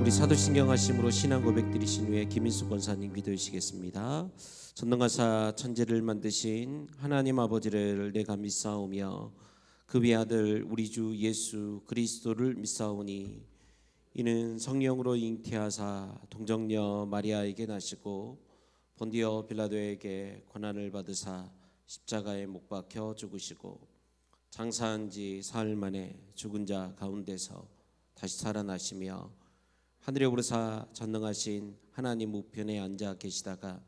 우리 사도신경하심으로 신앙 고백 드리신 후에 김인수 권사님 기도하시겠습니다. 전능하사 천지를 만드신 하나님 아버지를 내가 믿사오며 그 외아들 우리 주 예수 그리스도를 믿사오니 이는 성령으로 잉태하사 동정녀 마리아에게 나시고 본디오 빌라도에게 고난을 받으사 십자가에 못 박혀 죽으시고 장사한 지 사흘 만에 죽은 자 가운데서 다시 살아나시며 하늘에 오르사 전능하신 하나님 우편에 앉아 계시다가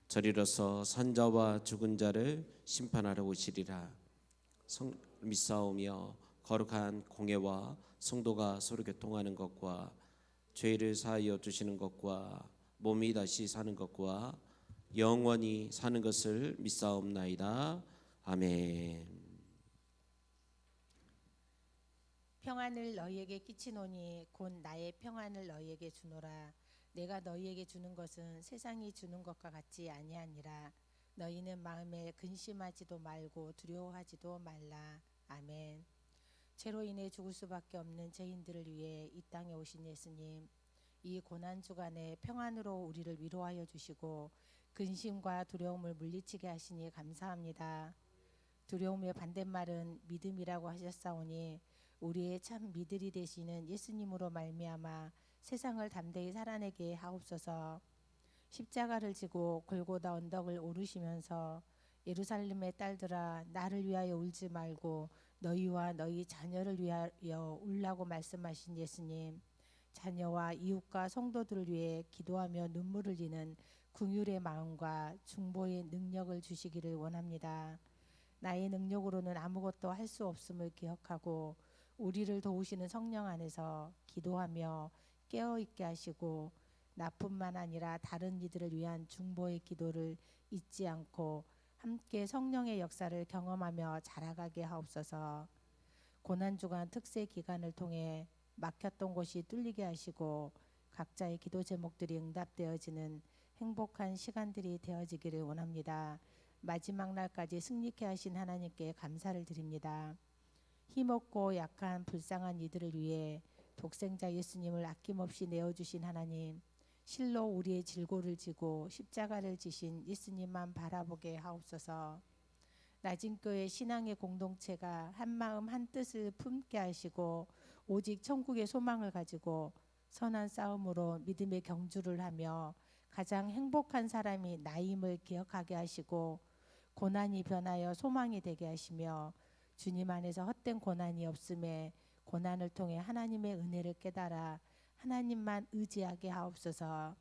저리로서 산자와 죽은 자를 심판하러 오시리라. 믿사오며 거룩한 공예와 성도가 서로 교통하는 것과 죄를 사하여 주시는 것과 몸이 다시 사는 것과 영원히 사는 것을 믿사옵나이다. 아멘. 평안을 너희에게 끼치노니 곧 나의 평안을 너희에게 주노라. 내가 너희에게 주는 것은 세상이 주는 것과 같지 아니하니라. 너희는 마음에 근심하지도 말고 두려워하지도 말라. 아멘. 죄로 인해 죽을 수밖에 없는 죄인들을 위해 이 땅에 오신 예수님, 이 고난 주간에 평안으로 우리를 위로하여 주시고 근심과 두려움을 물리치게 하시니 감사합니다. 두려움의 반대말은 믿음이라고 하셨사오니 우리의 참 믿으리 되시는 예수님으로 말미암아 세상을 담대히 살아내게 하옵소서. 십자가를 지고 골고다 언덕을 오르시면서 예루살렘의 딸들아 나를 위하여 울지 말고 너희와 너희 자녀를 위하여 울라고 말씀하신 예수님, 자녀와 이웃과 성도들을 위해 기도하며 눈물을 흘리는 긍휼의 마음과 중보의 능력을 주시기를 원합니다. 나의 능력으로는 아무것도 할 수 없음을 기억하고 우리를 도우시는 성령 안에서 기도하며 깨어있게 하시고 나뿐만 아니라 다른 이들을 위한 중보의 기도를 잊지 않고 함께 성령의 역사를 경험하며 자라가게 하옵소서. 고난주간 특세 기간을 통해 막혔던 곳이 뚫리게 하시고 각자의 기도 제목들이 응답되어지는 행복한 시간들이 되어지기를 원합니다. 마지막 날까지 승리케 하신 하나님께 감사를 드립니다. 힘없고 약한 불쌍한 이들을 위해 독생자 예수님을 아낌없이 내어주신 하나님, 실로 우리의 질고를 지고 십자가를 지신 예수님만 바라보게 하옵소서. 낮은 교회 신앙의 공동체가 한마음 한뜻을 품게 하시고 오직 천국의 소망을 가지고 선한 싸움으로 믿음의 경주를 하며 가장 행복한 사람이 나임을 기억하게 하시고 고난이 변하여 소망이 되게 하시며 주님 안에서 헛된 고난이 없음에 고난을 통해 하나님의 은혜를 깨달아 하나님만 의지하게 하옵소서.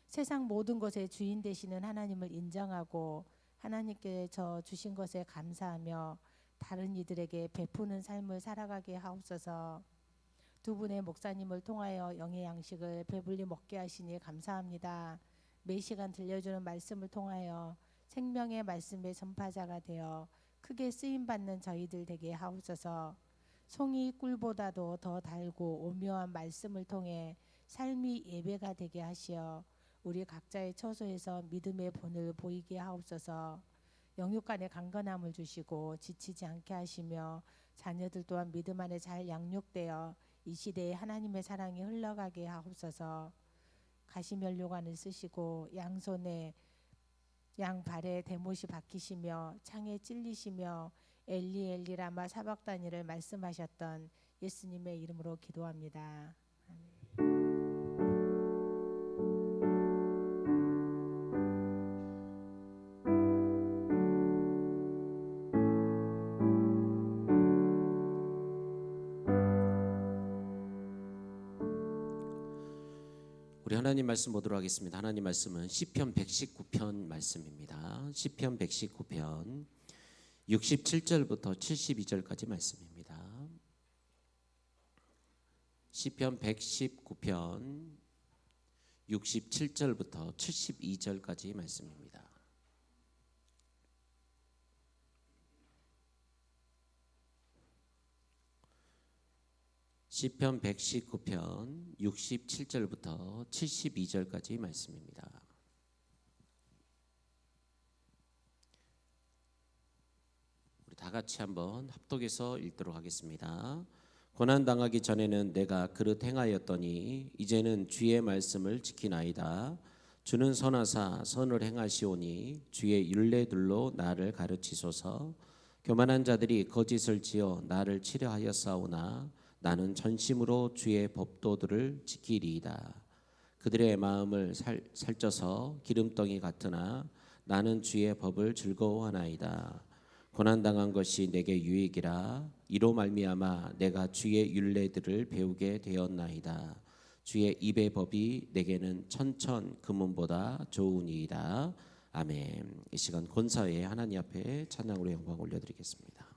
세상 모든 것의 주인 되시는 하나님을 인정하고 하나님께 저 주신 것에 감사하며 다른 이들에게 베푸는 삶을 살아가게 하옵소서. 두 분의 목사님을 통하여 영의 양식을 배불리 먹게 하시니 감사합니다. 매 시간 들려주는 말씀을 통하여 생명의 말씀의 전파자가 되어 크게 쓰임받는 저희들 되게 하옵소서. 송이 꿀보다도 더 달고 오묘한 말씀을 통해 삶이 예배가 되게 하시어 우리 각자의 처소에서 믿음의 본을 보이게 하옵소서. 영육 간의 강건함을 주시고 지치지 않게 하시며 자녀들 또한 믿음 안에 잘 양육되어 이 시대에 하나님의 사랑이 흘러가게 하옵소서. 가시면류관을 쓰시고 양손에 양발에 대못이 박히시며 창에 찔리시며 엘리 엘리 라마 사박다니를 말씀하셨던 예수님의 이름으로 기도합니다. 우리 하나님 말씀 보도록 하겠습니다. 하나님 말씀은 시편 119편 말씀입니다. 시편 119편 67절부터 72절까지 말씀입니다. 시편 119편 67절부터 72절까지 말씀입니다. 시편 119편 67절부터 72절까지 말씀입니다. 우리 다 같이 한번 합독해서 읽도록 하겠습니다. 고난 당하기 전에는 내가 그릇 행하였더니 이제는 주의 말씀을 지키나이다. 주는 선하사 선을 행하시오니 주의 율례들로 나를 가르치소서. 교만한 자들이 거짓을 지어 나를 치려하였사오나 나는 전심으로 주의 법도들을 지키리이다. 그들의 마음을 살쪄서 기름덩이 같으나 나는 주의 법을 즐거워하나이다. 고난당한 것이 내게 유익이라. 이로 말미암아 내가 주의 율례들을 배우게 되었나이다. 주의 입의 법이 내게는 천천 금은보다 좋으니이다. 아멘. 이 시간 권사회 하나님 앞에 찬양으로 영광 올려드리겠습니다.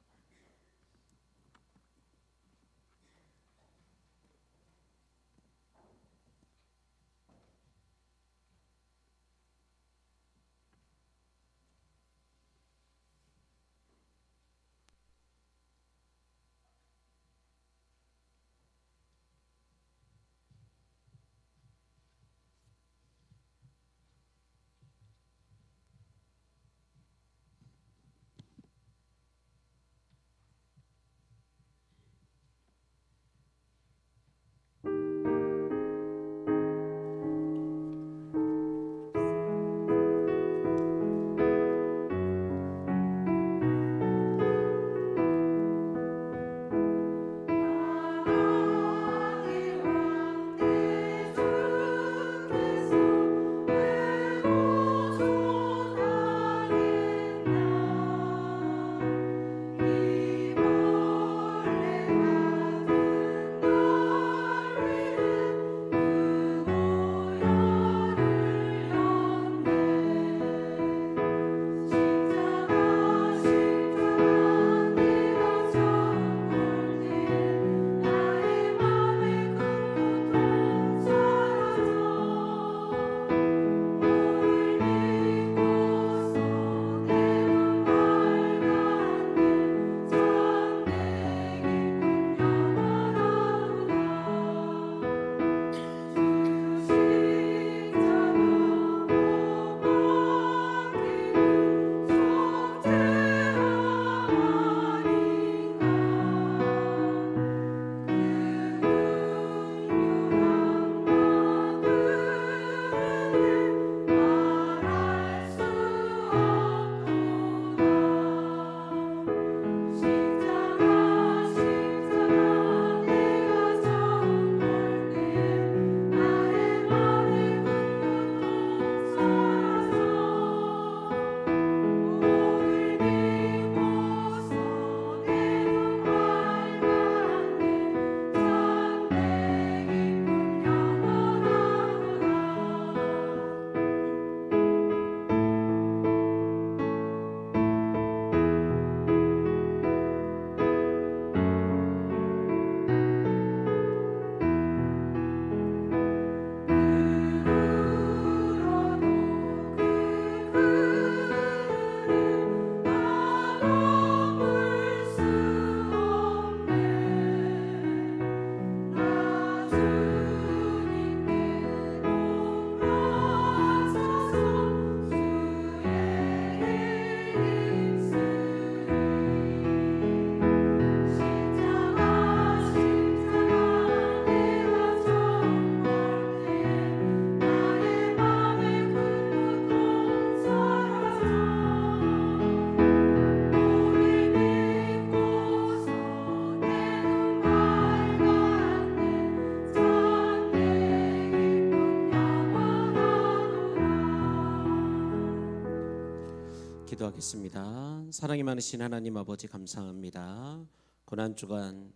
기도하겠습니다. 사랑이 많으신 하나님 아버지 감사합니다. 고난주간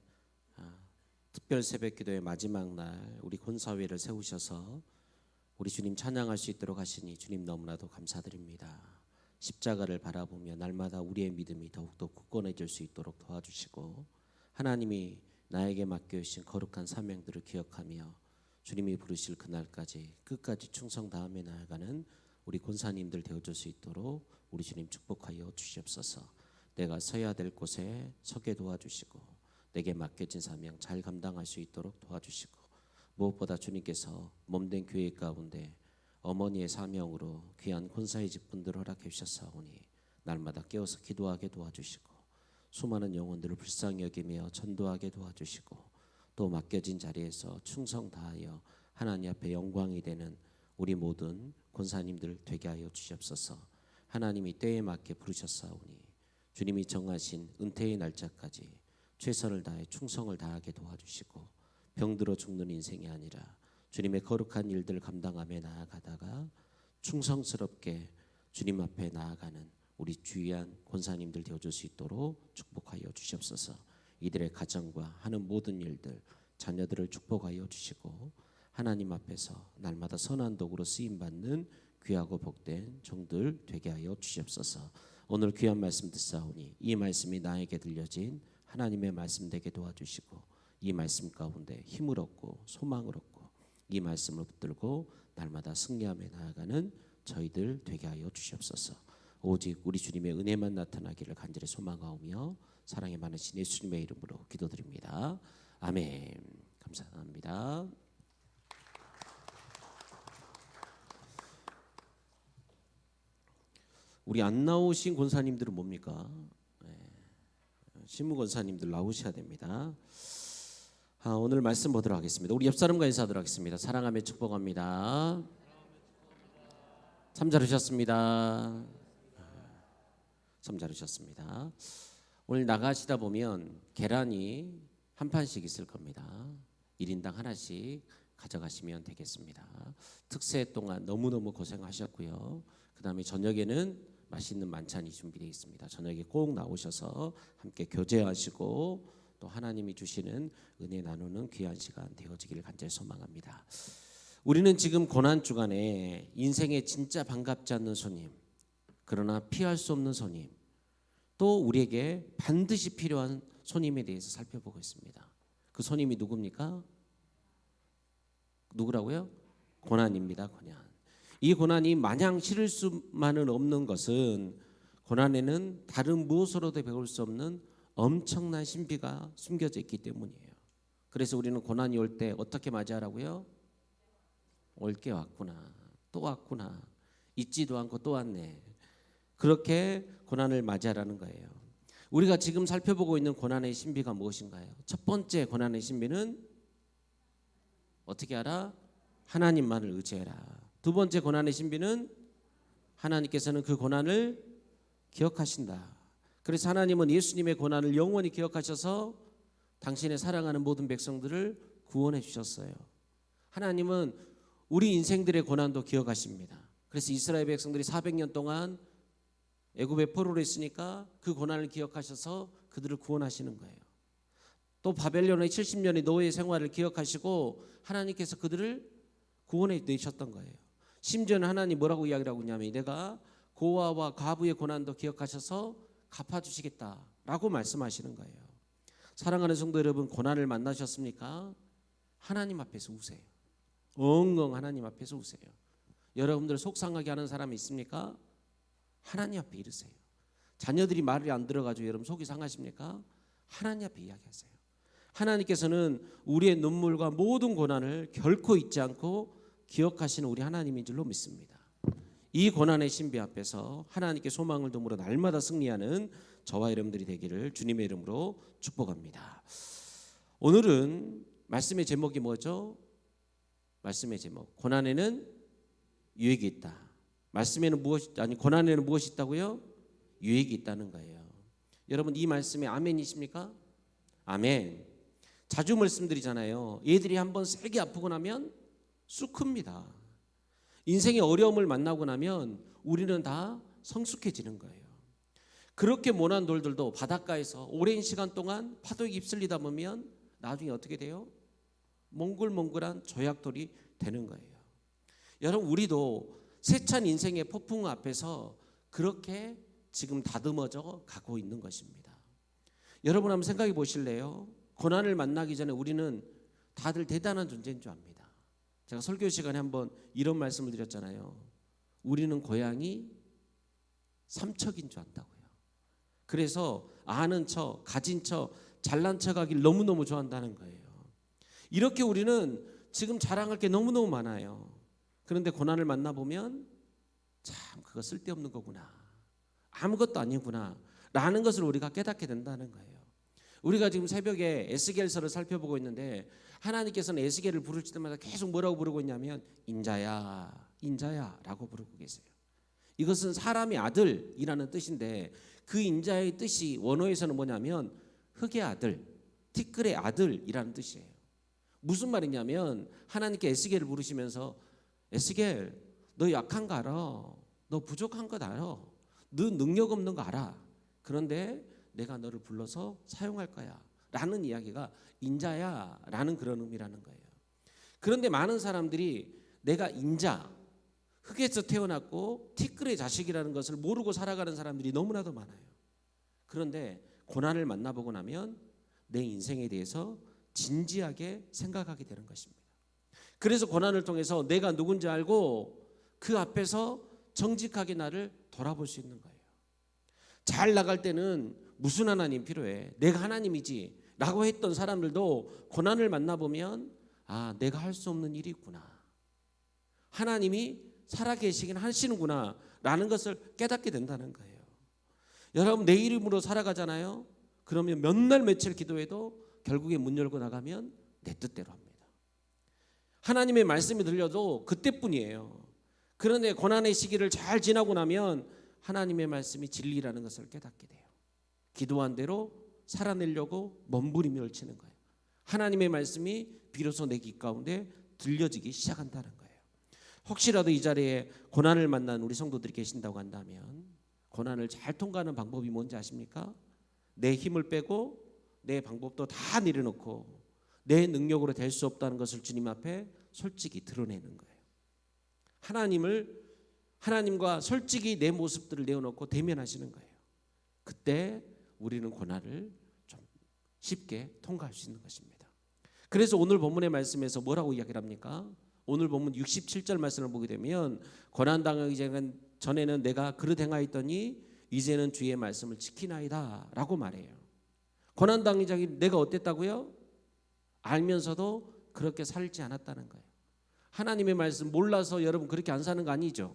특별 새벽기도의 마지막 날 우리 권사회를 세우셔서 우리 주님 찬양할 수 있도록 하시니 주님 너무나도 감사드립니다. 십자가를 바라보며 날마다 우리의 믿음이 더욱더 굳건해질 수 있도록 도와주시고 하나님이 나에게 맡겨주신 거룩한 사명들을 기억하며 주님이 부르실 그날까지 끝까지 충성 다함에 나아가는 우리 권사님들 되어줄 수 있도록 우리 주님 축복하여 주시옵소서. 내가 서야 될 곳에 서게 도와주시고 내게 맡겨진 사명 잘 감당할 수 있도록 도와주시고 무엇보다 주님께서 몸된 교회 가운데 어머니의 사명으로 귀한 권사의 직분들을 허락해 주셨사오니 날마다 깨어서 기도하게 도와주시고 수많은 영혼들을 불쌍히 여기며 전도하게 도와주시고 또 맡겨진 자리에서 충성 다하여 하나님 앞에 영광이 되는 우리 모든 권사님들 되게 하여 주시옵소서. 하나님이 때에 맞게 부르셨사오니 주님이 정하신 은퇴의 날짜까지 최선을 다해 충성을 다하게 도와주시고 병들어 죽는 인생이 아니라 주님의 거룩한 일들을 감당하며 나아가다가 충성스럽게 주님 앞에 나아가는 우리 주위한 권사님들 되어줄 수 있도록 축복하여 주시옵소서. 이들의 가정과 하는 모든 일들 자녀들을 축복하여 주시고 하나님 앞에서 날마다 선한 도구로 쓰임받는 귀하고 복된 종들 되게 하여 주시옵소서. 오늘 귀한 말씀 듣사오니 이 말씀이 나에게 들려진 하나님의 말씀 되게 도와주시고 이 말씀 가운데 힘을 얻고 소망을 얻고 이 말씀을 붙들고 날마다 승리하며 나아가는 저희들 되게 하여 주시옵소서. 오직 우리 주님의 은혜만 나타나기를 간절히 소망하오며 사랑이 많으신 예수님의 이름으로 기도드립니다. 아멘. 감사합니다. 우리 안 나오신 권사님들은 뭡니까? 신무 권사님들 나오셔야 됩니다. 오늘 말씀 보도록 하겠습니다. 우리 옆 사람과 인사하도록 하겠습니다. 사랑하며 축복합니다. 참 잘하셨습니다. 참 잘하셨습니다. 오늘 나가시다 보면 계란이 한 판씩 있을 겁니다. 1인당 하나씩 가져가시면 되겠습니다. 특세 동안 너무너무 고생하셨고요. 그 다음에 저녁에는 맛있는 만찬이 준비되어 있습니다. 저녁에 꼭 나오셔서 함께 교제하시고 또 하나님이 주시는 은혜 나누는 귀한 시간 되어지기를 간절히 소망합니다. 우리는 지금 고난주간에 인생에 진짜 반갑지 않는 손님, 그러나 피할 수 없는 손님, 또 우리에게 반드시 필요한 손님에 대해서 살펴보고 있습니다. 그 손님이 누굽니까? 누구라고요? 고난입니다. 고난. 이 고난이 마냥 싫을 수만은 없는 것은 고난에는 다른 무엇으로도 배울 수 없는 엄청난 신비가 숨겨져 있기 때문이에요. 그래서 우리는 고난이 올 때 어떻게 맞이하라고요? 올 게 왔구나, 또 왔구나, 잊지도 않고 또 왔네. 그렇게 고난을 맞이하라는 거예요. 우리가 지금 살펴보고 있는 고난의 신비가 무엇인가요? 첫 번째 고난의 신비는 어떻게 알아? 하나님만을 의지해라. 두 번째 고난의 신비는 하나님께서는 그 고난을 기억하신다. 그래서 하나님은 예수님의 고난을 영원히 기억하셔서 당신의 사랑하는 모든 백성들을 구원해 주셨어요. 하나님은 우리 인생들의 고난도 기억하십니다. 그래서 이스라엘 백성들이 400년 동안 애굽의 포로로 있으니까 그 고난을 기억하셔서 그들을 구원하시는 거예요. 또 바벨론의 70년의 노예 생활을 기억하시고 하나님께서 그들을 구원해 내셨던 거예요. 심지어는 하나님 뭐라고 이야기를 하고 있냐면 내가 고아와 과부의 고난도 기억하셔서 갚아주시겠다라고 말씀하시는 거예요. 사랑하는 성도 여러분, 고난을 만나셨습니까? 하나님 앞에서 우세요. 엉엉 하나님 앞에서 우세요. 여러분들 속상하게 하는 사람이 있습니까? 하나님 앞에 이르세요. 자녀들이 말을 안 들어가지고 여러분 속이 상하십니까? 하나님 앞에 이야기하세요. 하나님께서는 우리의 눈물과 모든 고난을 결코 잊지 않고 기억하시는 우리 하나님인 줄로 믿습니다. 이 고난의 신비 앞에서 하나님께 소망을 둠으로 날마다 승리하는 저와 여러분들이 되기를 주님의 이름으로 축복합니다. 오늘은 말씀의 제목이 뭐죠? 말씀의 제목, 고난에는 유익이 있다. 말씀에는 고난에는 무엇이 있다고요? 유익이 있다는 거예요. 여러분 이 말씀에 아멘이십니까? 아멘. 자주 말씀드리잖아요. 얘들이 한번 세게 아프고 나면 쑥 큽니다. 인생의 어려움을 만나고 나면 우리는 다 성숙해지는 거예요. 그렇게 모난 돌들도 바닷가에서 오랜 시간 동안 파도에 휩쓸리다 보면 나중에 어떻게 돼요? 몽글몽글한 조약돌이 되는 거예요. 여러분 우리도 세찬 인생의 폭풍 앞에서 그렇게 지금 다듬어져 가고 있는 것입니다. 여러분 한번 생각해 보실래요? 고난을 만나기 전에 우리는 다들 대단한 존재인 줄 압니다. 제가 설교 시간에 한번 이런 말씀을 드렸잖아요. 우리는 고향이 삼척인 줄 안다고요. 그래서 아는 척, 가진 척, 잘난 척 하길 너무너무 좋아한다는 거예요. 이렇게 우리는 지금 자랑할 게 너무너무 많아요. 그런데 고난을 만나보면 참 그거 쓸데없는 거구나, 아무것도 아니구나 라는 것을 우리가 깨닫게 된다는 거예요. 우리가 지금 새벽에 에스겔서를 살펴보고 있는데 하나님께서는 에스겔을 부를 때마다 계속 뭐라고 부르고 있냐면 인자야, 인자야라고 부르고 계세요. 이것은 사람의 아들이라는 뜻인데 그 인자의 뜻이 원어에서는 뭐냐면 흑의 아들, 티끌의 아들이라는 뜻이에요. 무슨 말이냐면 하나님께 에스겔을 부르시면서 에스겔 너 약한 거 알아, 너 부족한 거 알아, 너 능력 없는 거 알아. 그런데 내가 너를 불러서 사용할 거야 라는 이야기가 인자야 라는 그런 의미라는 거예요. 그런데 많은 사람들이 내가 인자, 흙에서 태어났고 티끌의 자식이라는 것을 모르고 살아가는 사람들이 너무나도 많아요. 그런데 고난을 만나보고 나면 내 인생에 대해서 진지하게 생각하게 되는 것입니다. 그래서 고난을 통해서 내가 누군지 알고 그 앞에서 정직하게 나를 돌아볼 수 있는 거예요. 잘 나갈 때는 무슨 하나님 필요해? 내가 하나님이지 라고 했던 사람들도 고난을 만나보면 아, 내가 할 수 없는 일이 있구나, 하나님이 살아계시긴 하시는구나 라는 것을 깨닫게 된다는 거예요. 여러분 내 이름으로 살아가잖아요. 그러면 몇 날 며칠 기도해도 결국에 문 열고 나가면 내 뜻대로 합니다. 하나님의 말씀이 들려도 그때뿐이에요. 그런데 고난의 시기를 잘 지나고 나면 하나님의 말씀이 진리라는 것을 깨닫게 돼요. 기도한 대로 살아내려고 몸부림이 얽히는 거예요. 하나님의 말씀이 비로소 내 귀 가운데 들려지기 시작한다는 거예요. 혹시라도 이 자리에 고난을 만난 우리 성도들이 계신다고 한다면 고난을 잘 통과하는 방법이 뭔지 아십니까? 내 힘을 빼고 내 방법도 다 내려놓고 내 능력으로 될 수 없다는 것을 주님 앞에 솔직히 드러내는 거예요. 하나님과 솔직히 내 모습들을 내어놓고 대면하시는 거예요. 그때 우리는 고난을 좀 쉽게 통과할 수 있는 것입니다. 그래서 오늘 본문의 말씀에서 뭐라고 이야기를 합니까? 오늘 본문 67절 말씀을 보게 되면 고난당하기 전에는 내가 그릇 행하였더니 이제는 주의 말씀을 지키나이다 라고 말해요. 고난당하기 전에 내가 어땠다고요? 알면서도 그렇게 살지 않았다는 거예요. 하나님의 말씀 몰라서 여러분 그렇게 안 사는 거 아니죠?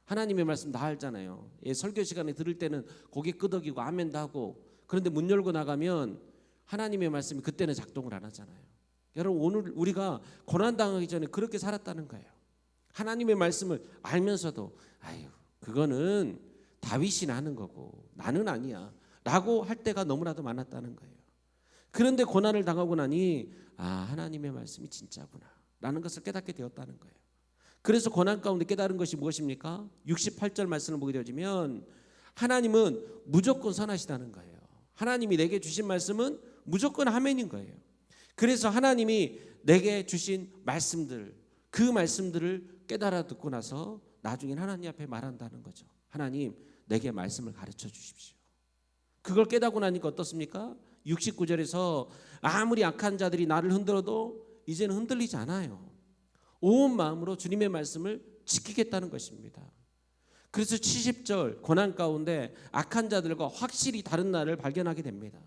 하나님의 말씀 다 알잖아요. 설교 시간에 들을 때는 고개 끄덕이고 아멘도 하고, 그런데 문 열고 나가면 하나님의 말씀이 그때는 작동을 안 하잖아요. 여러분 오늘 우리가 고난당하기 전에 그렇게 살았다는 거예요. 하나님의 말씀을 알면서도 아유 그거는 다윗이 하는 거고 나는 아니야 라고 할 때가 너무나도 많았다는 거예요. 그런데 고난을 당하고 나니 아 하나님의 말씀이 진짜구나 라는 것을 깨닫게 되었다는 거예요. 그래서 고난 가운데 깨달은 것이 무엇입니까? 68절 말씀을 보게 되어지면 하나님은 무조건 선하시다는 거예요. 하나님이 내게 주신 말씀은 무조건 아멘인 거예요. 그래서 하나님이 내게 주신 말씀들, 그 말씀들을 깨달아 듣고 나서 나중엔 하나님 앞에 말한다는 거죠. 하나님 내게 말씀을 가르쳐 주십시오. 그걸 깨닫고 나니까 어떻습니까? 69절에서 아무리 악한 자들이 나를 흔들어도 이제는 흔들리지 않아요. 온 마음으로 주님의 말씀을 지키겠다는 것입니다. 그래서 70절 고난 가운데 악한 자들과 확실히 다른 나를 발견하게 됩니다.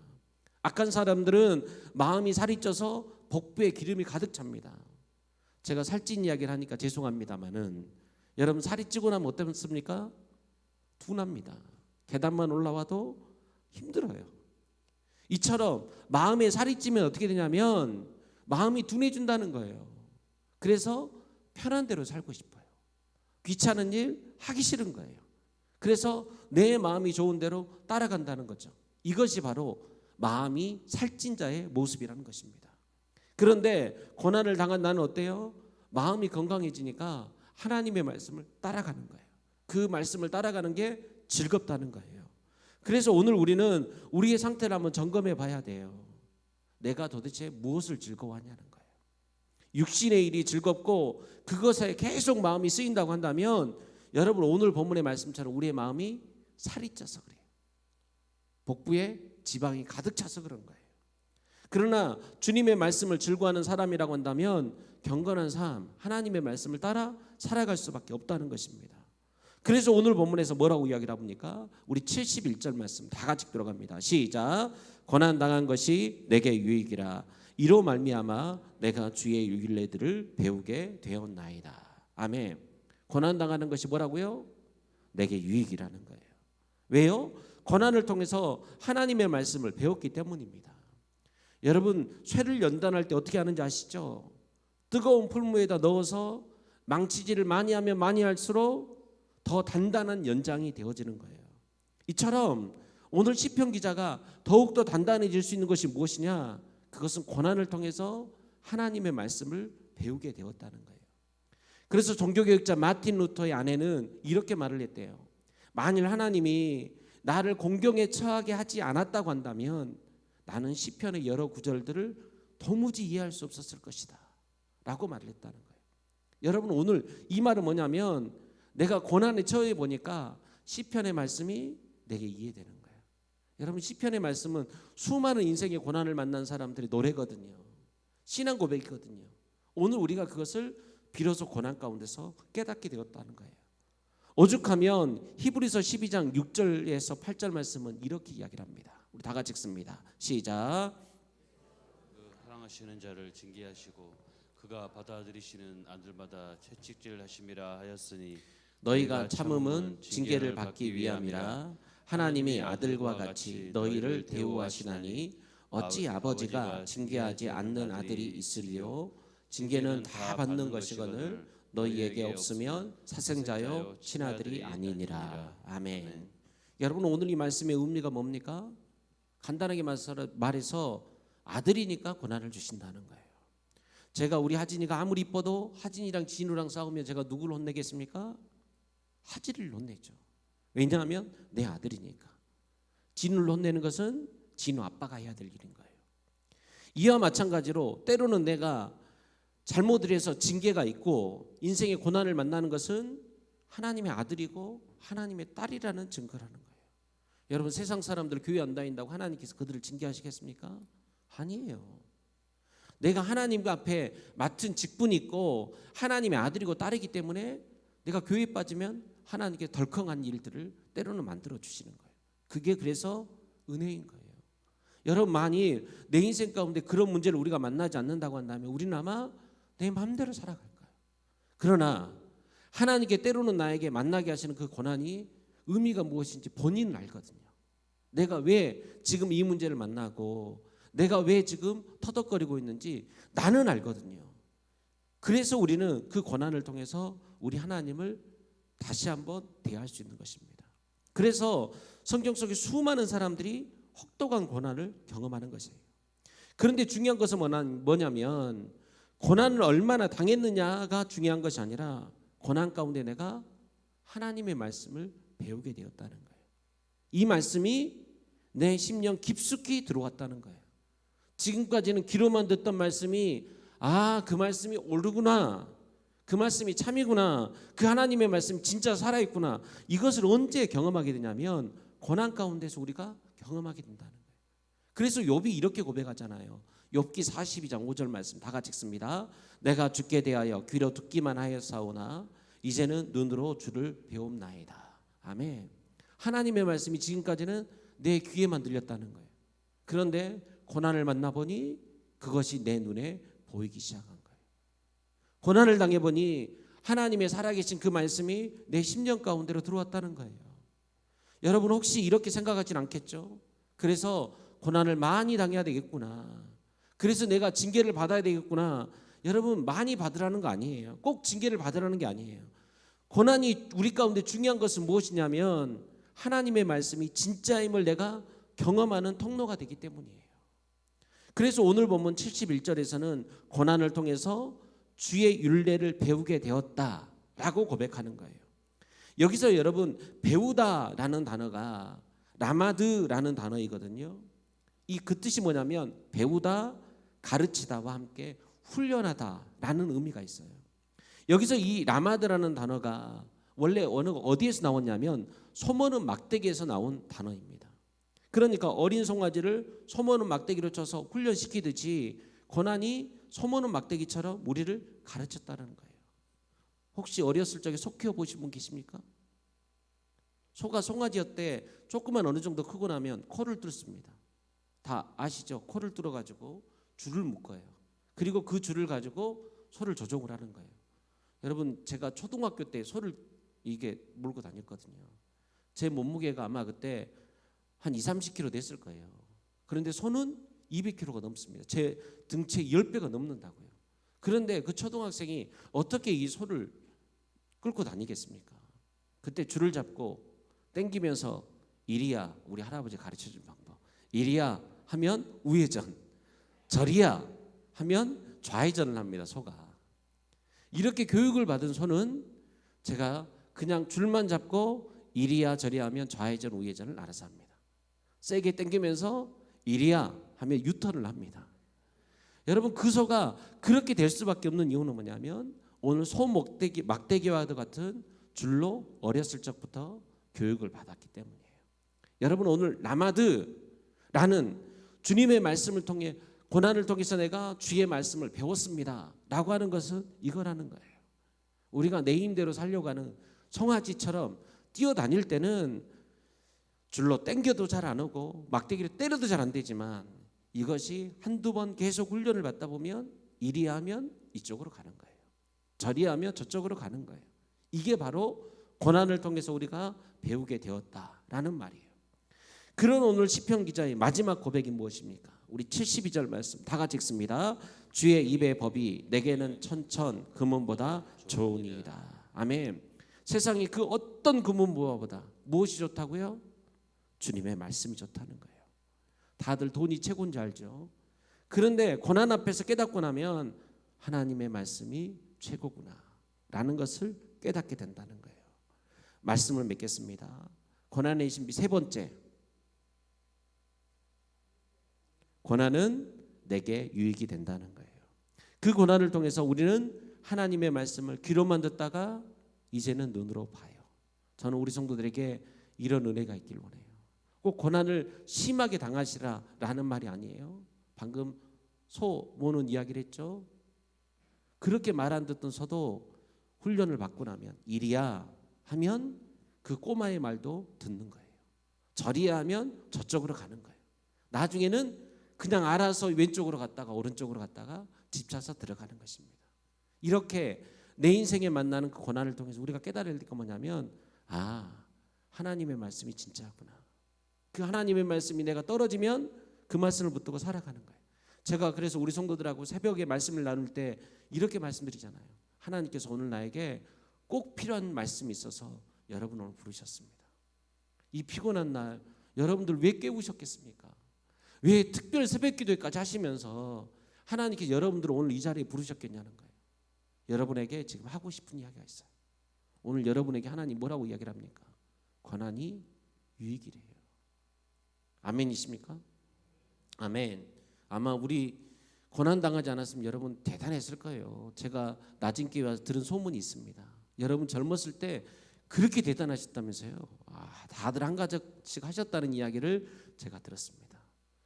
악한 사람들은 마음이 살이 쪄서 복부에 기름이 가득 찹니다. 제가 살찐 이야기를 하니까 죄송합니다만은 여러분 살이 찌고 나면 어떻습니까? 둔합니다. 계단만 올라와도 힘들어요. 이처럼 마음에 살이 찌면 어떻게 되냐면 마음이 둔해진다는 거예요. 그래서 편한 대로 살고 싶어요. 귀찮은 일 하기 싫은 거예요. 그래서 내 마음이 좋은 대로 따라간다는 거죠. 이것이 바로 마음이 살찐 자의 모습이라는 것입니다. 그런데 고난을 당한 나는 어때요? 마음이 건강해지니까 하나님의 말씀을 따라가는 거예요. 그 말씀을 따라가는 게 즐겁다는 거예요. 그래서 오늘 우리는 우리의 상태를 한번 점검해 봐야 돼요. 내가 도대체 무엇을 즐거워하냐는 거예요. 육신의 일이 즐겁고 그것에 계속 마음이 쓰인다고 한다면 여러분 오늘 본문의 말씀처럼 우리의 마음이 살이 쪄서 그래요. 복부에 지방이 가득 차서 그런 거예요. 그러나 주님의 말씀을 즐거워하는 사람이라고 한다면 경건한 삶, 하나님의 말씀을 따라 살아갈 수밖에 없다는 것입니다. 그래서 오늘 본문에서 뭐라고 이야기를 합니까? 우리 71절 말씀 다 같이 들어갑니다. 시작. 고난당한 것이 내게 유익이라 이로 말미암아 내가 주의 율례들을 배우게 되었나이다. 아멘. 고난당하는 것이 뭐라고요? 내게 유익이라는 거예요. 왜요? 고난을 통해서 하나님의 말씀을 배웠기 때문입니다. 여러분, 쇠를 연단할 때 어떻게 하는지 아시죠? 뜨거운 풀무에다 넣어서 망치질을 많이 하면 많이 할수록 더 단단한 연장이 되어지는 거예요. 이처럼 오늘 시편 기자가 더욱더 단단해질 수 있는 것이 무엇이냐? 그것은 고난을 통해서 하나님의 말씀을 배우게 되었다는 거예요. 그래서 종교개혁자 마틴 루터의 아내는 이렇게 말을 했대요. 만일 하나님이 나를 공경에 처하게 하지 않았다고 한다면 나는 시편의 여러 구절들을 도무지 이해할 수 없었을 것이다 라고 말을 했다는 거예요. 여러분, 오늘 이 말은 뭐냐면 내가 고난에 처해 보니까 시편의 말씀이 내게 이해되는 거예요. 여러분, 시편의 말씀은 수많은 인생의 고난을 만난 사람들의 노래거든요. 신앙 고백이거든요. 오늘 우리가 그것을 비로소 고난 가운데서 깨닫게 되었다는 거예요. 오죽하면 히브리서 12장 6절에서 8절 말씀은 이렇게 이야기를 합니다. 우리 다 같이 읽습니다. 시작. 그 사랑하시는 자를 징계하시고 그가 받아들이시는 아들마다 채찍질하심이라 하였으니 너희가 참음은 징계를 받기 위함이라. 하나님이 아들과 같이 너희를 대우하시나니 어찌 아버지가 징계하지 않는 아들이 있으리요. 징계는 다 받는 것이거늘 너희에게 없으면 사생자요 친아들이 아니니라. 아멘. 여러분, 오늘 이 말씀의 의미가 뭡니까? 간단하게 말해서 아들이니까 고난을 주신다는 거예요. 제가 우리 하진이가 아무리 이뻐도 하진이랑 진우랑 싸우면 제가 누구를 혼내겠습니까? 하진이를 혼내죠. 왜냐하면 내 아들이니까. 진우를 혼내는 것은 진우 아빠가 해야 될 일인 거예요. 이와 마찬가지로 때로는 내가 잘못을 해서 징계가 있고 인생의 고난을 만나는 것은 하나님의 아들이고 하나님의 딸이라는 증거라는 거예요. 여러분, 세상 사람들 교회 안 다닌다고 하나님께서 그들을 징계하시겠습니까? 아니에요. 내가 하나님 앞에 맡은 직분이 있고 하나님의 아들이고 딸이기 때문에 내가 교회에 빠지면 하나님께 덜컹한 일들을 때로는 만들어 주시는 거예요. 그게 그래서 은혜인 거예요. 여러분, 만일 내 인생 가운데 그런 문제를 우리가 만나지 않는다고 한다면 우리는 아마 내 마음대로 살아갈 거예요. 그러나 하나님께 때로는 나에게 만나게 하시는 그 고난이 의미가 무엇인지 본인은 알거든요. 내가 왜 지금 이 문제를 만나고 내가 왜 지금 터덕거리고 있는지 나는 알거든요. 그래서 우리는 그 고난을 통해서 우리 하나님을 다시 한번 대할 수 있는 것입니다. 그래서 성경 속에 수많은 사람들이 혹독한 고난을 경험하는 것이에요. 그런데 중요한 것은 뭐냐면 고난을 얼마나 당했느냐가 중요한 것이 아니라 고난 가운데 내가 하나님의 말씀을 배우게 되었다는 거예요. 이 말씀이 내 심령 깊숙이 들어왔다는 거예요. 지금까지는 귀로만 듣던 말씀이 그 말씀이 옳구나, 그 말씀이 참이구나, 그 하나님의 말씀이 진짜 살아있구나, 이것을 언제 경험하게 되냐면 고난 가운데서 우리가 경험하게 된다는 거예요. 그래서 욥이 이렇게 고백하잖아요. 욥기 42장 5절 말씀 다 같이 읽습니다. 내가 주께 대하여 귀로 듣기만 하였사오나 이제는 눈으로 주를 배움나이다. 아멘. 하나님의 말씀이 지금까지는 내 귀에만 들렸다는 거예요. 그런데 고난을 만나보니 그것이 내 눈에 보이기 시작한 거예요. 고난을 당해보니 하나님의 살아계신 그 말씀이 내 심령 가운데로 들어왔다는 거예요. 여러분, 혹시 이렇게 생각하진 않겠죠? 그래서 고난을 많이 당해야 되겠구나, 그래서 내가 징계를 받아야 되겠구나. 여러분, 많이 받으라는 거 아니에요. 꼭 징계를 받으라는 게 아니에요. 고난이 우리 가운데 중요한 것은 무엇이냐면 하나님의 말씀이 진짜임을 내가 경험하는 통로가 되기 때문이에요. 그래서 오늘 본문 71절에서는 고난을 통해서 주의 율례를 배우게 되었다라고 고백하는 거예요. 여기서 여러분, 배우다라는 단어가 라마드라는 단어이거든요. 그 뜻이 뭐냐면 배우다, 가르치다와 함께 훈련하다라는 의미가 있어요. 여기서 이 라마드라는 단어가 원래 어디에서 나왔냐면 소모는 막대기에서 나온 단어입니다. 그러니까 어린 송아지를 소모는 막대기로 쳐서 훈련시키듯이 고난이 소모는 막대기처럼 우리를 가르쳤다는 거예요. 혹시 어렸을 적에 소 키워보신 분 계십니까? 소가 송아지였대 조금만 어느 정도 크고 나면 코를 뚫습니다. 다 아시죠? 코를 뚫어가지고 줄을 묶어요. 그리고 그 줄을 가지고 소를 조종을 하는 거예요. 여러분, 제가 초등학교 때 소를 이게 몰고 다녔거든요. 제 몸무게가 아마 그때 한 20-30kg 됐을 거예요. 그런데 손은 200kg가 넘습니다. 제 등치 10배가 넘는다고요. 그런데 그 초등학생이 어떻게 이 소를 끌고 다니겠습니까? 그때 줄을 잡고 당기면서 이리야, 우리 할아버지 가르쳐준 방법. 이리야 하면 우회전, 저리야 하면 좌회전을 합니다. 소가. 이렇게 교육을 받은 소는 제가 그냥 줄만 잡고 이리야 저리야 하면 좌회전 우회전을 알아서 합니다. 세게 당기면서 이리야 하면 유턴을 합니다. 여러분, 그 소가 그렇게 될 수밖에 없는 이유는 뭐냐면 오늘 소 막대기와도 같은 줄로 어렸을 적부터 교육을 받았기 때문이에요. 여러분, 오늘 라마드라는 주님의 말씀을 통해 고난을 통해서 내가 주의 말씀을 배웠습니다 라고 하는 것은 이거라는 거예요. 우리가 내 힘대로 살려고 하는 송아지처럼 뛰어다닐 때는 줄로 당겨도 잘 안 오고 막대기를 때려도 잘 안 되지만 이것이 한두 번 계속 훈련을 받다 보면 이리 하면 이쪽으로 가는 거예요. 저리 하면 저쪽으로 가는 거예요. 이게 바로 고난을 통해서 우리가 배우게 되었다라는 말이에요. 그런 오늘 시편 기자의 마지막 고백이 무엇입니까? 우리 72절 말씀 다 같이 읽습니다. 주의 입의 법이 내게는 천천 금은보다 좋으니이다. 아멘. 세상이 그 어떤 금은보다 무엇이 좋다고요? 주님의 말씀이 좋다는 거예요. 다들 돈이 최고인 줄 알죠? 그런데 고난 앞에서 깨닫고 나면 하나님의 말씀이 최고구나 라는 것을 깨닫게 된다는 거예요. 말씀을 맺겠습니다. 고난의 신비 세 번째, 고난은 내게 유익이 된다는 거예요. 그 고난을 통해서 우리는 하나님의 말씀을 귀로만 듣다가 이제는 눈으로 봐요. 저는 우리 성도들에게 이런 은혜가 있길 원해요. 꼭 고난을 심하게 당하시라라는 말이 아니에요. 방금 소 모는 이야기를 했죠. 그렇게 말 안 듣던 소도 훈련을 받고 나면 이리야 하면 그 꼬마의 말도 듣는 거예요. 저리야 하면 저쪽으로 가는 거예요. 나중에는 그냥 알아서 왼쪽으로 갔다가 오른쪽으로 갔다가 집차서 들어가는 것입니다. 이렇게 내 인생에 만나는 그 고난을 통해서 우리가 깨달을 게 뭐냐면 하나님의 말씀이 진짜구나. 그 하나님의 말씀이 내가 떨어지면 그 말씀을 붙들고 살아가는 거예요. 제가 그래서 우리 성도들하고 새벽에 말씀을 나눌 때 이렇게 말씀드리잖아요. 하나님께서 오늘 나에게 꼭 필요한 말씀이 있어서 여러분 오늘 부르셨습니다. 이 피곤한 날 여러분들 왜 깨우셨겠습니까? 왜 특별 새벽 기도회까지 하시면서 하나님께서 여러분들을 오늘 이 자리에 부르셨겠냐는 거예요. 여러분에게 지금 하고 싶은 이야기가 있어요. 오늘 여러분에게 하나님 뭐라고 이야기를 합니까? 고난이 유익이래요. 아멘이십니까? 아멘. 아마 우리 고난 당하지 않았으면 여러분 대단했을 거예요. 제가 낮은 교회 와서 들은 소문이 있습니다. 여러분 젊었을 때 그렇게 대단하셨다면서요. 다들 한 가지씩 하셨다는 이야기를 제가 들었습니다.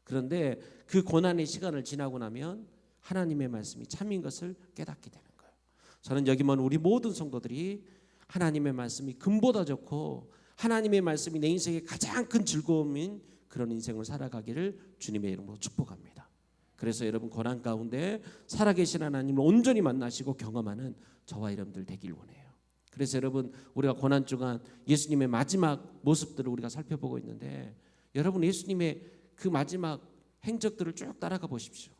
그런데 그 고난의 시간을 지나고 나면 하나님의 말씀이 참인 것을 깨닫게 되는 거예요. 저는 여기만 우리 모든 성도들이 하나님의 말씀이 금보다 좋고 하나님의 말씀이 내 인생의 가장 큰 즐거움인 그런 인생을 살아가기를 주님의 이름으로 축복합니다. 그래서 여러분 고난 가운데 살아계신 하나님을 온전히 만나시고 경험하는 저와 여러분들 되길 원해요. 그래서 여러분 우리가 고난 주간 예수님의 마지막 모습들을 우리가 살펴보고 있는데 여러분 예수님의 그 마지막 행적들을 쭉 따라가 보십시오.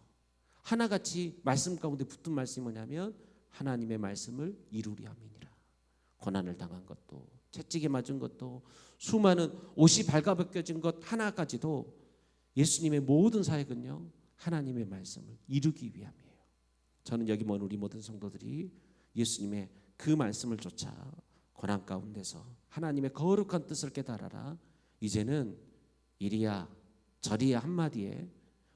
하나같이 말씀 가운데 붙은 말씀이 뭐냐면 하나님의 말씀을 이루리 함이니라. 고난을 당한 것도 채찍에 맞은 것도 수많은 옷이 발가벗겨진 것 하나까지도 예수님의 모든 사역은요 하나님의 말씀을 이루기 위함이에요. 저는 여기 모인 우리 모든 성도들이 예수님의 그 말씀을 쫓아 고난 가운데서 하나님의 거룩한 뜻을 깨달아라. 이제는 이리야 저리야 한마디에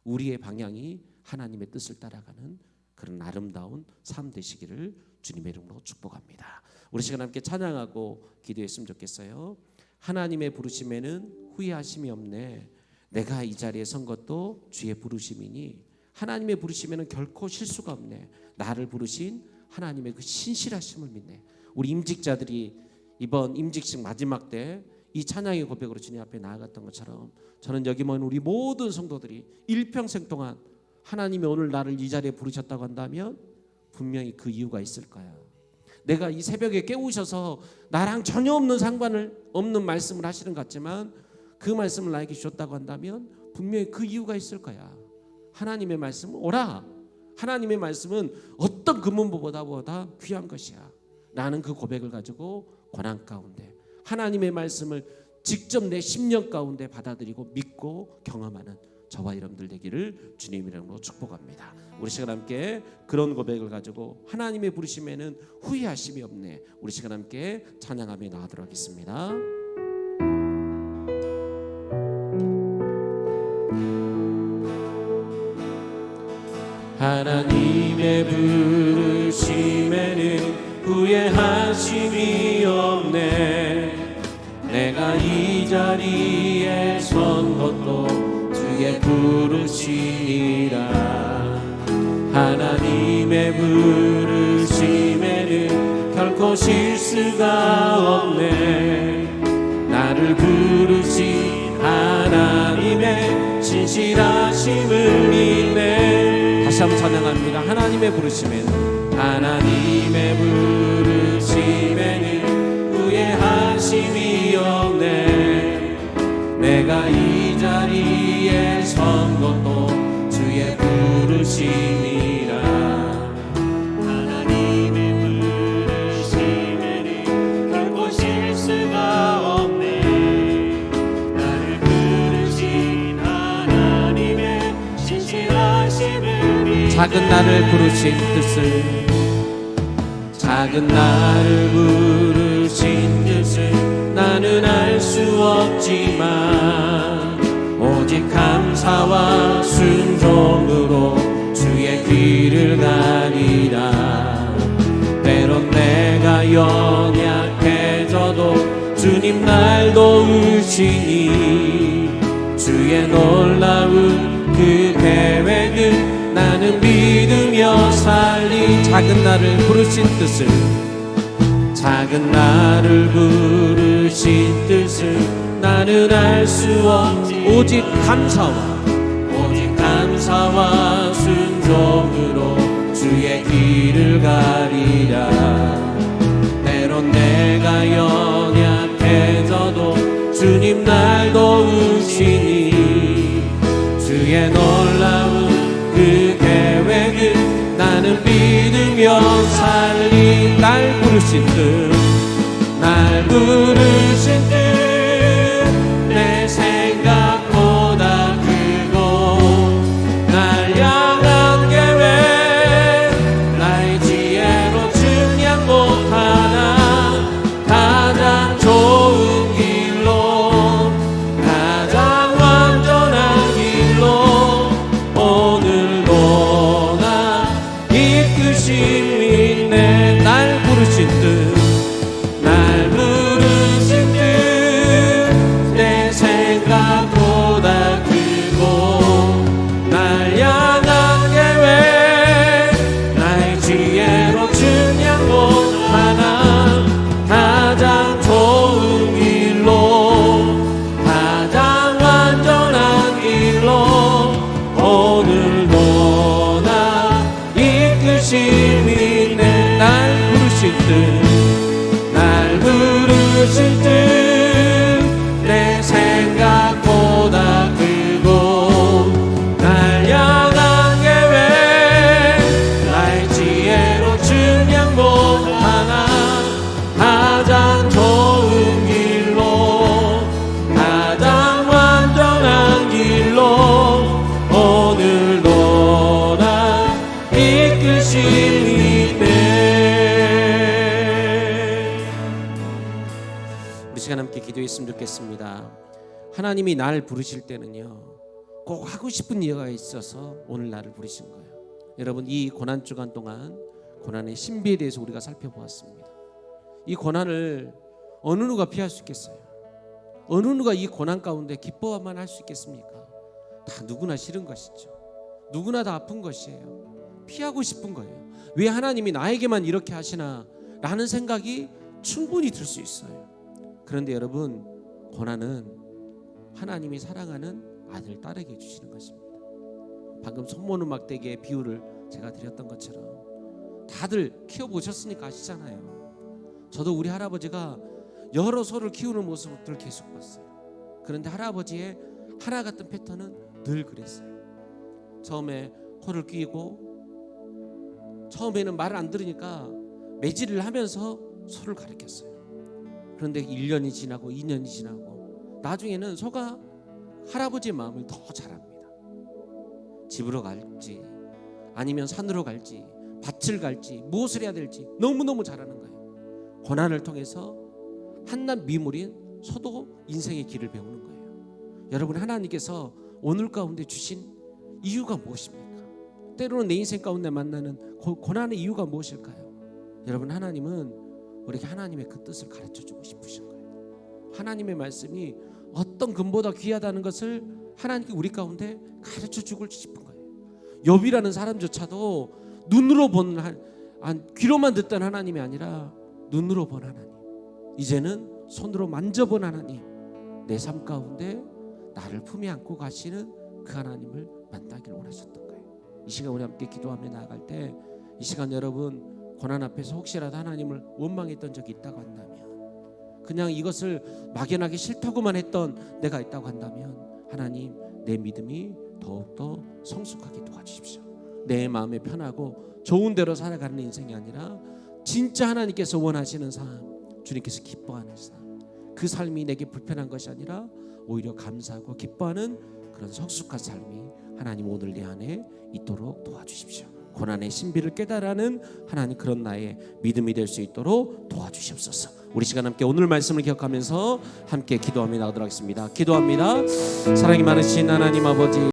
우리의 방향이 하나님의 뜻을 따라가는 그런 아름다운 삶 되시기를 주님의 이름으로 축복합니다. 우리 시간 함께 찬양하고 기도했으면 좋겠어요. 하나님의 부르심에는 후회하심이 없네. 내가 이 자리에 선 것도 주의 부르심이니 하나님의 부르심에는 결코 실수가 없네. 나를 부르신 하나님의 그 신실하심을 믿네. 우리 임직자들이 이번 임직식 마지막 때 이 찬양의 고백으로 주님 앞에 나아갔던 것처럼 저는 여기 모인 우리 모든 성도들이 일평생 동안 하나님이 오늘 나를 이 자리에 부르셨다고 한다면 분명히 그 이유가 있을 거야. 내가 이 새벽에 깨우셔서 나랑 전혀 없는 상관을 없는 말씀을 하시는 것 같지만 그 말씀을 나에게 주셨다고 한다면 분명히 그 이유가 있을 거야. 하나님의 말씀은 오라. 하나님의 말씀은 어떤 금은보다 귀한 것이야 라는 그 고백을 가지고 고난 가운데 하나님의 말씀을 직접 내 심령 가운데 받아들이고 믿고 경험하는 저와 여러분들 되기를 주님 이름으로 축복합니다. 우리 시간 함께 그런 고백을 가지고 하나님의 부르심에는 후회하심이 없네. 우리 시간 함께 찬양하며 나가도록 하겠습니다. 하나님의 부르심에는 후회하심이 없네. 내가 이 자리에 선 것도 주의 부르심이라. 하나님의 부르심에는 결코 실수가 없네. 나를 부르신 하나님의 신실하심을 믿네. 다시 한번 찬양합니다. 하나님의 부르심에는 후회하심이 없네. 내가 이 자리에 선 것도 주의 부르심이라. 하나님의 부르심에는 결코 실수가 없네. 나를 부르신 하나님의 신실하심을 믿네. 작은 나를 부르신 뜻을 작은 나를 부르신 뜻을 나는 알 수 없지만 오직 감사와 순종으로 주의 길을 가리라. 때론 내가 연약해져도 주님 날 도우시니 주의 놀라운 그 계획을 나는 믿으며 살리. 작은 나를 부르신 뜻을 작은 나를 부르신 뜻을 나는 알 수 없지. 오직 감사와 순종으로 주의 길을 가리라. 때론 내가 연약해져도 주님 날 도우시니 주의 놀라운 그 계획을 나는 믿으며 살리. 날 부르신 뜻 내 생각보다 크고 날 향한 계획 나의 지혜로 측량 못하나 가장 좋은 길로 가장 완전한 길로 오늘도 나 이끄심이 있네. 날 부르신 뜻 내 생각보다 크고 날 향한 계획 나의 지혜로 측량 못하나 가장 좋은 길로 가장 완전한 길로 오늘도 나 이끄심이 있네. 날 부르신 뜻 내 생각보다 크고 날 향한 계획 나의 지혜로 측량 못하나 가장 좋은 길로 가장 완전한 길로 오늘도 나 이끄심이 있네. 우리 시간 함께 기도했으면 좋겠습니다. 하나님이 날 부르실 때는요 꼭 하고 싶은 이유가 있어서 오늘 나를 부르신 거예요. 여러분, 이 고난 주간 동안 고난의 신비에 대해서 우리가 살펴보았습니다. 이 고난을 어느 누가 피할 수 있겠어요? 어느 누가 이 고난 가운데 기뻐만 할 수 있겠습니까? 다 누구나 싫은 것이죠. 누구나 다 아픈 것이에요. 피하고 싶은 거예요. 왜 하나님이 나에게만 이렇게 하시나 라는 생각이 충분히 들 수 있어요. 그런데 여러분, 고난은 하나님이 사랑하는 아들, 딸에게 주시는 것입니다. 방금 손모는 막대기의 비유를 제가 드렸던 것처럼 다들 키워보셨으니까 아시잖아요. 저도 우리 할아버지가 여러 소를 키우는 모습을 계속 봤어요. 그런데 할아버지의 하나 같은 패턴은 늘 그랬어요. 처음에 코를 끼고 처음에는 말을 안 들으니까 매질을 하면서 소를 가르쳤어요. 그런데 1년이 지나고 2년이 지나고 나중에는 소가 할아버지의 마음을 더 잘 압니다. 집으로 갈지 아니면 산으로 갈지 밭을 갈지 무엇을 해야 될지 너무너무 잘하는 거예요. 고난을 통해서 한낱 미물인 소도 인생의 길을 배우는 거예요. 여러분, 하나님께서 오늘 가운데 주신 이유가 무엇입니까? 때로는 내 인생 가운데 만나는 고난의 이유가 무엇일까요? 여러분, 하나님은 우리에게 하나님의 그 뜻을 가르쳐주고 싶으신 거예요. 하나님의 말씀이 어떤 금보다 귀하다는 것을 하나님께 우리 가운데 가르쳐주고 싶은 거예요. 욥이라는 사람조차도 눈으로 본 귀로만 듣던 하나님이 아니라 눈으로 본 하나님, 이제는 손으로 만져본 하나님, 내 삶 가운데 나를 품에 안고 가시는 그 하나님을 만나길 원하셨던 거예요. 이 시간 우리 함께 기도하며 나아갈 때, 이 시간 여러분 고난 앞에서 혹시라도 하나님을 원망했던 적이 있다고 한다면, 그냥 이것을 막연하게 싫다고만 했던 내가 있다고 한다면, 하나님 내 믿음이 더욱더 성숙하게 도와주십시오. 내 마음에 편하고 좋은 대로 살아가는 인생이 아니라 진짜 하나님께서 원하시는 삶, 주님께서 기뻐하는 삶, 그 삶이 내게 불편한 것이 아니라 오히려 감사하고 기뻐하는 그런 성숙한 삶이 하나님 오늘 내 안에 있도록 도와주십시오. 고난의 신비를 깨달아는 하나님, 그런 나의 믿음이 될 수 있도록 도와주시옵소서. 우리 시간 함께 오늘 말씀을 기억하면서 함께 기도하며 나가도록 하겠습니다. 기도합니다. 사랑이 많으신 하나님 아버지,